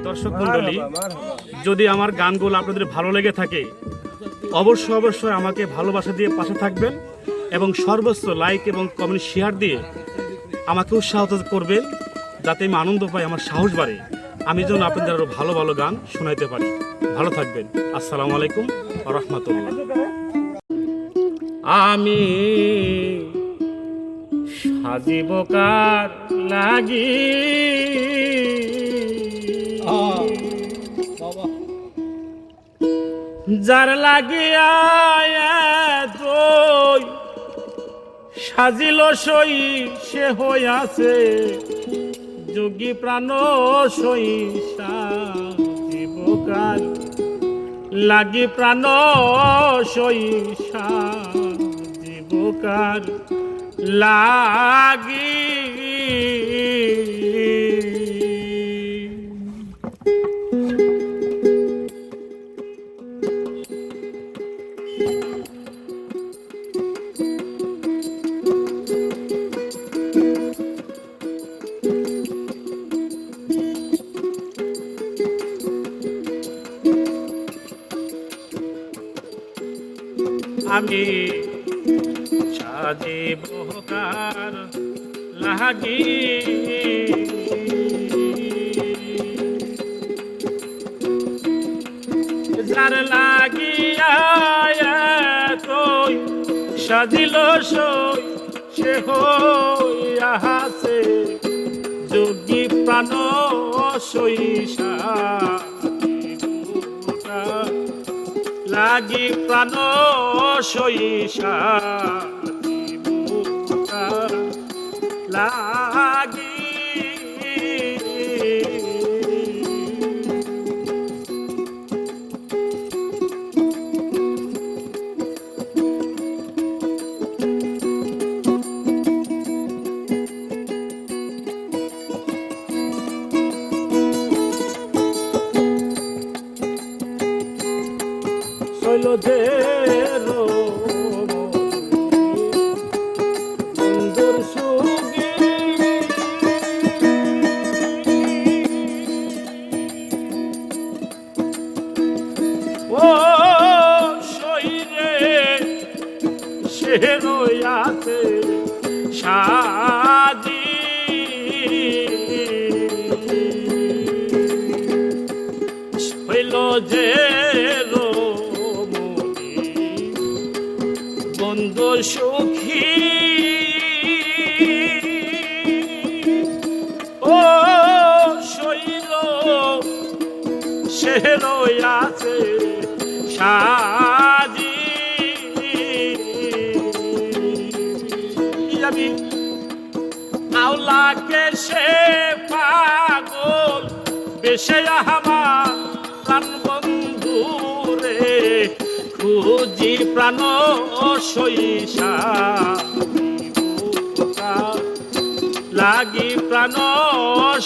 দর্শক মণ্ডলী, যদি আমার গানগুলো আপনাদের ভালো লেগে থাকে অবশ্যই আমাকে ভালোবাসা দিয়ে পাশে থাকবেন এবং সর্বোচ্চ লাইক এবং কমেন্ট শেয়ার দিয়ে আমাকে উৎসাহ করবেন, যাতে আমি আনন্দ পাই, আমার সাহস বাড়ে, আমি যেন আপনাদের আরও ভালো ভালো গান শোনাইতে পারি। ভালো থাকবেন। আসসালামু আলাইকুম ওয়া রাহমাতুল্লাহ। আমি সাজিব কার লাগি, যার লাগিয়া সাজিল সই সে হইয়াছে যোগী প্রাণ সই। সাজিব কার লাগি প্রাণ সই, সাজিব কার লাগি। আমি সাজিব কার লাগি, যার লাগিয়া তুই সাজিল সই সে হইয়াছে যোগী প্রাণ সই। লাগি প্রাণ সই, লাগি। শৈল যে সুন্দর সুগি, ও শৈরে সে রইয়াছে সাজি, শৈল যে বন্ধু সুখী, ও শৈল সে রইয়াছে সাজি। আমি আওলাকে সে পাগল বেশে আমার প্রাণ বন্ধু রে, খুঁজি প্রাণ সই, লাগি প্রাণ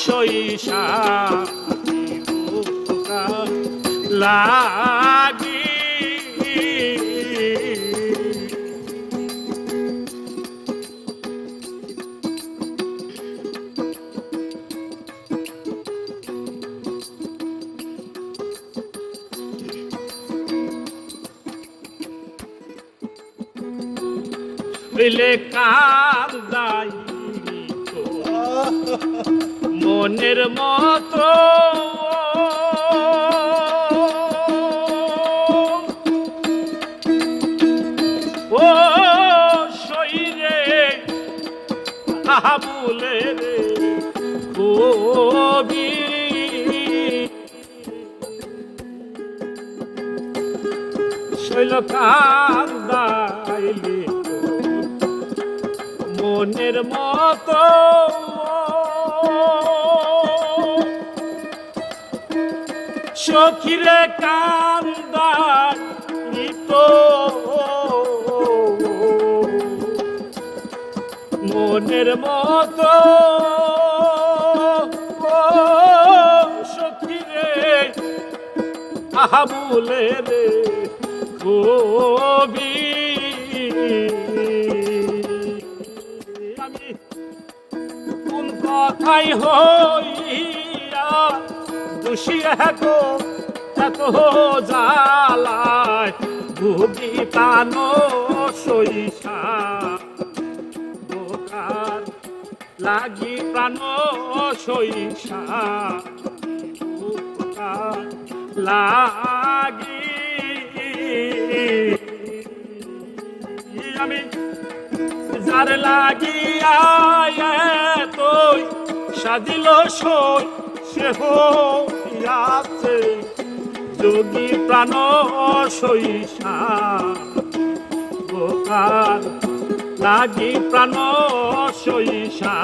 সই, লাগি। পেলে কান্দাই মনের মতো, ও শৈরে আবুলে রে কবি, শৈল কান্দাইলে মনের মতো, সখিরে কান্দাইত মনের মতো, সখিরে আবুলে রে কবি। আমি কোন কথাই হইয়া খুশি গো এত জ্বালায় ভুগি প্রাণ সইসা বোকার লাগি প্রাণ সইসা বোকার লাগি আমি যার লাগিয়া তুই সাজিল সই সে হইয়াছে যোগী প্রাণ সইসা বোকার লাগি প্রাণ সইসা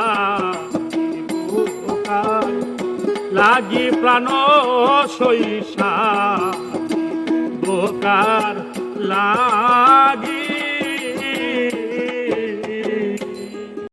বোকার লাগি প্রাণ সইসা বোকার লাগি